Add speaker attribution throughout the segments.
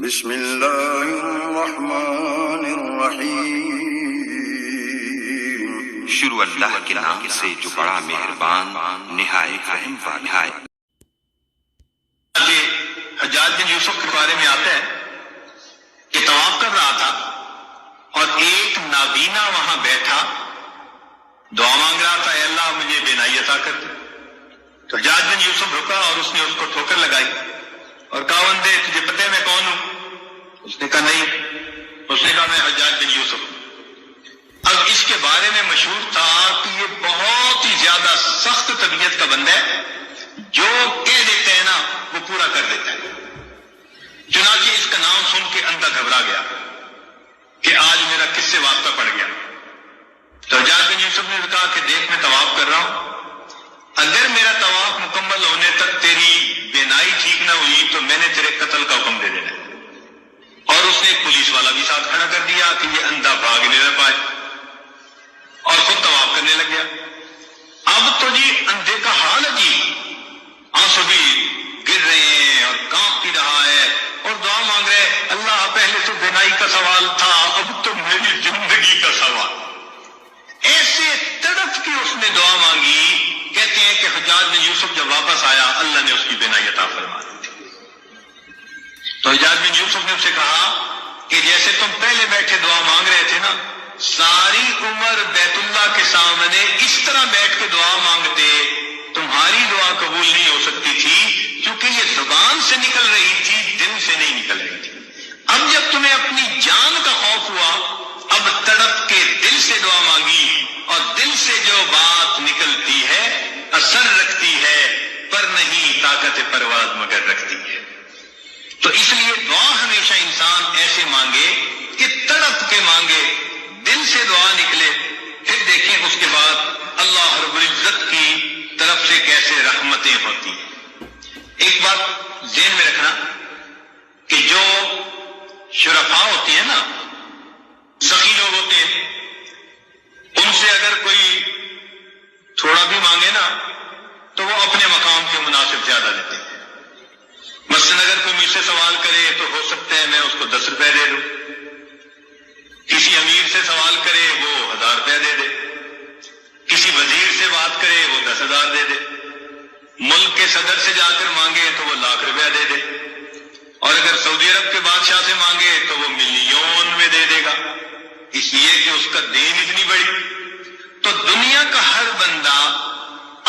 Speaker 1: بسم اللہ الرحمن الرحیم۔
Speaker 2: شروع اللہ کے نام سے جو بڑا مہربان نہایت رحم والا ہے۔
Speaker 3: حجاج بن یوسف کے بارے میں آتا ہے کہ طواف کر رہا تھا اور ایک نابینا وہاں بیٹھا دعا مانگ رہا تھا، اے اللہ مجھے بینائی عطا کر دے۔ تو حجاج بن یوسف رکا اور اس نے اس کو ٹھوکر لگائی اور کہا بندے تجھے پتہ ہے میں کون ہوں؟ اس نے کہا نہیں۔ اس نے کہا میں حجاج بن یوسف ہوں۔ اب اس کے بارے میں مشہور تھا کہ یہ بہت ہی زیادہ سخت طبیعت کا بندہ ہے، جو کہہ دیتے ہیں نا وہ پورا کر دیتا ہے۔ چنانچہ اس کا نام سن کے اندھا گھبرا گیا کہ آج میرا کس سے واسطہ پڑ گیا۔ تو حجاج بن یوسف نے کہا کہ دیکھ میں طواف کر رہا ہوں، اگر میرا طواف مکمل ہونے تک تیری بینائی ٹھیک نہ ہوئی تو میں نے تیرے قتل کا حکم دے دینا ہے۔ اور اس نے ایک پولیس والا بھی ساتھ کھڑا کر دیا کہ یہ اندھا بھاگ نہیں رہ پائے، اور خود طواف کرنے لگ گیا۔ اب تو جی اندھے کا حال عجیب، آنسو بھی گر رہے ہیں اور کانپ بھی رہا ہے اور دعا مانگ رہے ہیں، اللہ پہلے تو بینائی کا سوال تھا، اب تو میری زندگی کا سوال۔ ایسے تڑپ کے اس نے دعا مانگی۔ کہتے ہیں کہ حجاج بن یوسف جب واپس آیا اللہ نے اس کی بینائی عطا فرما دی۔ تو حجاج بن یوسف نے اسے کہا کہ جیسے تم پہلے بیٹھے دعا مانگ رہے تھے نا، ساری عمر بیت اللہ کے سامنے اس طرح بیٹھ کے دعا مانگتے، تمہاری دعا قبول نہیں ہو سکتی تھی، کیونکہ یہ زبان سے نکل رہی تھی، دل سے نہیں نکل رہی تھی۔ اب جب تمہیں اپنی جان کا خوف ہوا، اب تڑپ کے دل سے دعا مانگی، اور دل سے جو بات نکلتی ہے اثر رکھتی ہے، پر نہیں طاقت پرواز مگر رکھتی ہے۔ تو اس لیے دعا ہمیشہ انسان ایسے مانگے کہ تڑپ کے مانگے، دل سے دعا نکلے، پھر دیکھیں اس کے بعد اللہ رب العزت کی طرف سے کیسے رحمتیں ہوتی ہیں۔ ایک بات ذہن میں رکھنا کہ جو شرفاء ہوتی ہیں نا، سخی لوگ ہوتے ہیں، ان سے اگر کوئی تھوڑا بھی مانگے نا تو وہ اپنے مقام کے مناسب زیادہ دیتے ہیں۔ مثلا اگر کوئی مجھ سے سوال کرے تو ہو سکتا ہے میں اس کو 10 روپے دے دوں، کسی امیر سے سوال کرے وہ 1000 روپے دے دے، کسی وزیر سے بات کرے وہ 10,000 دے دے، ملک کے صدر سے جا کر مانگے تو وہ 1,00,000 روپیہ دے دے، اور اگر سعودی عرب کے بادشاہ سے مانگے تو وہ ملین میں دے دے گا، اس لیے کہ اس کا دین اتنی بڑی۔ تو دنیا کا ہر بندہ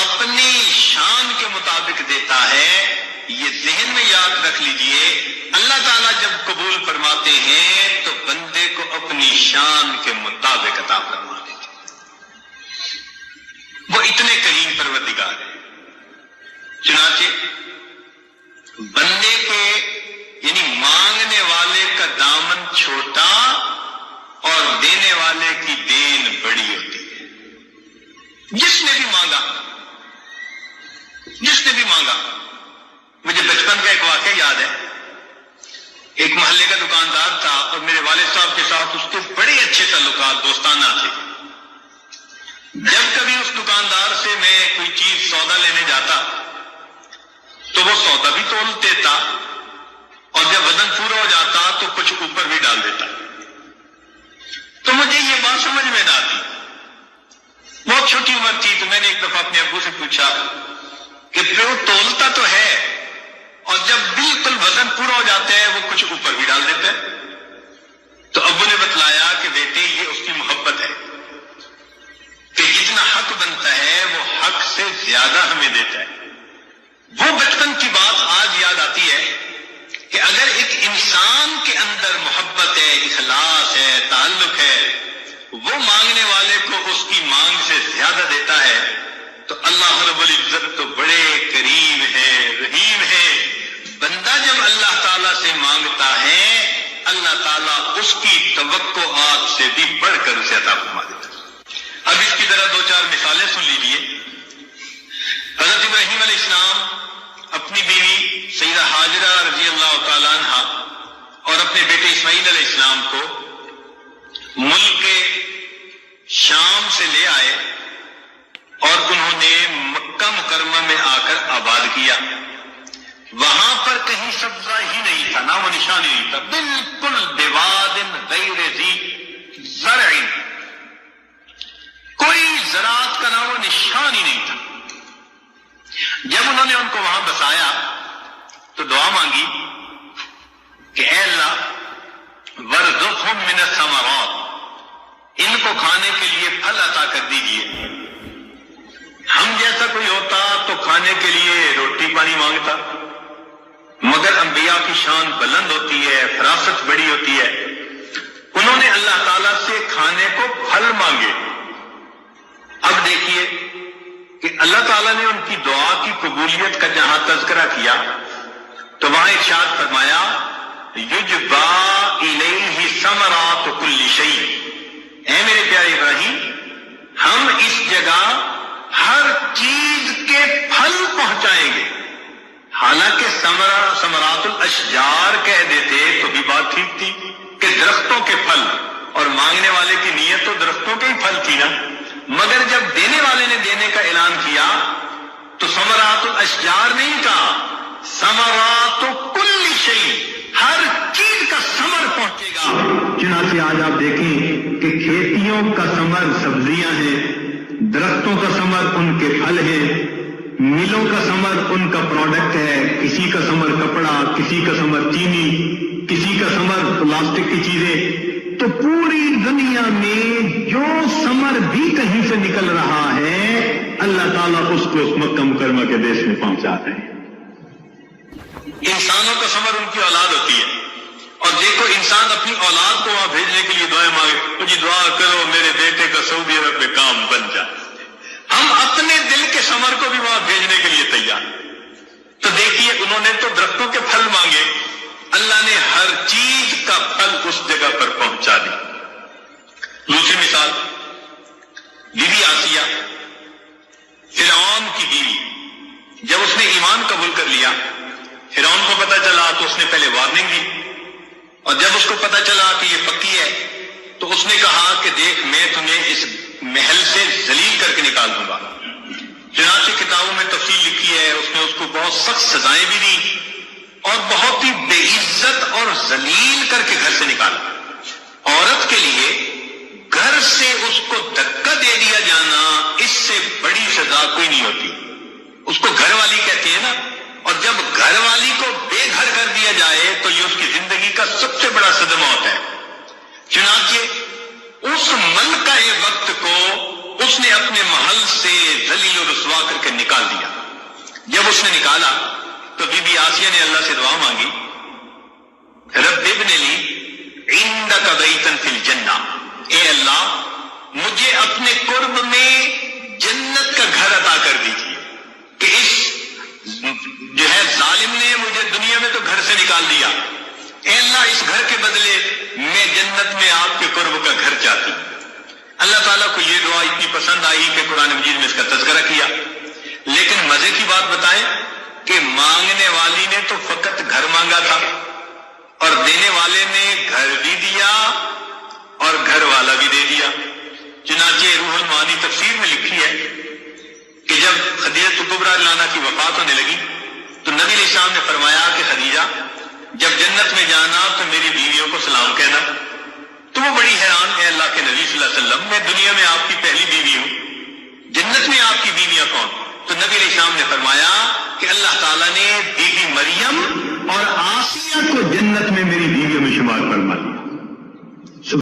Speaker 3: اپنی شان کے مطابق دیتا ہے، یہ ذہن میں یاد رکھ لیجئے۔ اللہ تعالیٰ جب قبول فرماتے ہیں تو بندے کو اپنی شان کے مطابق عطا فرما دیتے ہیں، وہ اتنے کریم پروردگار ہیں۔ چنانچہ بندے کے یعنی مانگنے والے کا دامن چھوٹا اور دینے والے کی دین بڑی ہوتی ہے۔ جس نے بھی مانگا، مجھے بچپن کا ایک واقعہ یاد ہے۔ ایک محلے کا دکاندار تھا اور میرے والد صاحب کے ساتھ اس کے بڑے اچھے تعلقات دوستانہ تھے۔ جب کبھی اس دکاندار سے میں کوئی چیز سودا لینے جاتا تو وہ سودا بھی تول دیتا، اور جب وزن پورا ہو جاتا تو کچھ اوپر بھی ڈال دیتا۔ تو مجھے یہ بات سمجھ میں نہ آتی، بہت چھوٹی عمر تھی، تو میں نے ایک دفعہ اپنے ابو سے پوچھا کہ پیو تولتا تو ہے اور جب بالکل وزن پورا ہو جاتا ہے وہ کچھ اوپر بھی ڈال دیتا ہے۔ تو ابو نے بتلایا کہ بیٹے یہ اس کی محبت ہے کہ جتنا حق بنتا ہے وہ حق سے زیادہ ہمیں دیتا ہے۔ وہ بچپن کی بات آج یاد آتی ہے کہ اگر ایک انسان کے اندر محبت ہے، اخلاص ہے، تعلق ہے، وہ مانگنے والے کو اس کی مانگ سے زیادہ دیتا ہے، تو اللہ رب العزت تو بڑے کریم ہے، رحیم ہے۔ بندہ جب اللہ تعالیٰ سے مانگتا ہے، اللہ تعالیٰ اس کی توقعات سے بھی بڑھ کر اسے عطا فرما دیتا ہے۔ اب اس کی ذرا 2-4 مثالیں سن لیجئے۔ حضرت ابراہیم علیہ السلام اپنی بیوی سیدہ ہاجرہ رضی اللہ تعالیٰ عنہ اور اپنے بیٹے اسماعیل علیہ السلام کو ملک شام سے لے آئے اور انہوں نے مکہ مکرمہ میں آ کر آباد کیا۔ وہاں پر کہیں سبزہ ہی نہیں نہیں تھا، نام و نشان ہی نہیں تھا، بالکل بواد غیر ذی زرع، کوئی زراعت کا نام و نشان ہی نہیں تھا۔ جب انہوں نے ان کو وہاں بسایا تو دعا مانگی کہ اے اللہ وارزقہم من الثمرات، ان کو کھانے کے لیے پھل عطا کر دیجئے۔ ہم جیسا کوئی ہوتا تو کھانے کے لیے روٹی پانی مانگتا، مگر انبیاء کی شان بلند ہوتی ہے، فراست بڑی ہوتی ہے، انہوں نے اللہ تعالیٰ سے کھانے کو پھل مانگے۔ اب دیکھیے کہ اللہ تعالیٰ نے ان کی دعا کی قبولیت کا جہاں تذکرہ کیا تو وہاں ارشاد فرمایا یجبا الیہ ثمرات کل شیء، اے میرے پیارے ابراہیم، ہم اس جگہ ہر چیز کے پھل پہنچائیں گے۔ حالانکہ ثمرات الاشجار کہہ دیتے تو بھی بات ٹھیک تھی کہ درختوں کے پھل، اور مانگنے والے کی نیت تو درختوں کے ہی پھل تھی نا، مگر جب دینے والے نے دینے کا اعلان کیا تو ثمرات الاشجار نہیں کہا، ثمرات کل شیء، ہر چیز کا ثمر پہنچے گا۔
Speaker 4: چنانچہ آج آپ دیکھیں کہ کھیتیوں کا ثمر سبزیاں ہیں، درختوں کا ثمر ان کے پھل ہیں، ملوں کا ثمر ان کا پروڈکٹ ہے، کسی کا ثمر کپڑا، کسی کا ثمر چینی، کسی کا ثمر پلاسٹک کی چیزیں۔ تو پوری دنیا میں جو ثمر بھی کہیں سے نکل رہا ہے اللہ تعالیٰ اس کو اس مکہ مکرمہ کے دیش میں پہنچا رہے ہیں۔
Speaker 3: انسانوں کا ثمر ان کی اولاد ہوتی ہے، اور دیکھو انسان اپنی اولاد کو وہاں بھیجنے کے لیے دعائیں مانگے، مجھے دعا کرو میرے بیٹے کا سعودی عرب میں کام بن جائے۔ ہم اپنے دل کے ثمر کو بھی وہاں بھیجنے کے لیے تیار۔ تو دیکھیے انہوں نے تو درختوں کے پھل مانگے، اللہ نے ہر چیز کا پھل اس جگہ پر پہنچا دی۔ دوسری مثال، بی بی آسیہ فرعون کی بیوی، جب اس نے ایمان قبول کر لیا فرعون کو پتا چلا تو اس نے پہلے وارننگ دی، اور جب اس کو پتا چلا کہ یہ پکی ہے تو اس نے کہا کہ دیکھ میں تمہیں اس محل سے ذلیل کر کے نکال دوں گا۔ چنانچہ کتابوں میں تفصیل لکھی ہے، اس نے اس کو بہت سخت سزائیں بھی دی اور بہت ہی بے عزت اور ذلیل کر کے گھر سے نکالا۔ عورت کے لیے گھر سے اس کو دھکا دے دیا جانا اس سے بڑی سزا کوئی نہیں ہوتی، اس کو گھر والی کہتے ہیں نا، اور جب گھر والی کو بے گھر کر دیا جائے تو یہ اس کی زندگی کا سب سے بڑا صدمہ ہوتا ہے۔ چنانچہ اس ملکہ وقت کو اس نے اپنے محل سے ذلیل و رسوا کر کے نکال دیا۔ جب اس نے نکالا تو بی بی آسیہ نے اللہ سے دعا مانگی، رب ابن لی عندک بیتا فی الجنہ، اے اللہ مجھے اپنے قرب میں جنت کا گھر عطا کر دیجیے کہ اس جو ہے ظالم نے مجھے دنیا میں تو گھر سے نکال دیا، اے اللہ اس گھر کے بدلے میں جنت میں آپ کے قرب کا گھر چاہتی ہوں۔ اللہ تعالیٰ کو یہ دعا اتنی پسند آئی کہ قرآن مجید میں اس کا تذکرہ کیا۔ لیکن مزے کی بات بتائیں کہ مانگنے والی نے تو فقط گھر مانگا تھا اور دینے والے نے گھر بھی دیا اور گھر والا بھی دے دیا۔ چنانچہ روح المعانی تفسیر میں لکھی ہے کہ جب خدیجہ کبریٰ لانا کی وفات ہونے لگی تو نبی علیہ السلام نے فرمایا کہ خدیجہ جب جنت میں جانا تو میری بیویوں کو سلام کہنا۔ تو وہ بڑی حیران، اے اللہ کے نبی صلی اللہ علیہ وسلم، میں دنیا میں آپ کی پہلی بیوی ہوں، جنت میں آپ کی بیویاں کون؟ تو نبی علیہ السلام نے فرمایا کہ اللہ تعالیٰ نے بی بی مریم
Speaker 4: اور آسیہ کو جنت میں میری بیویوں میں شمار فرما دیا۔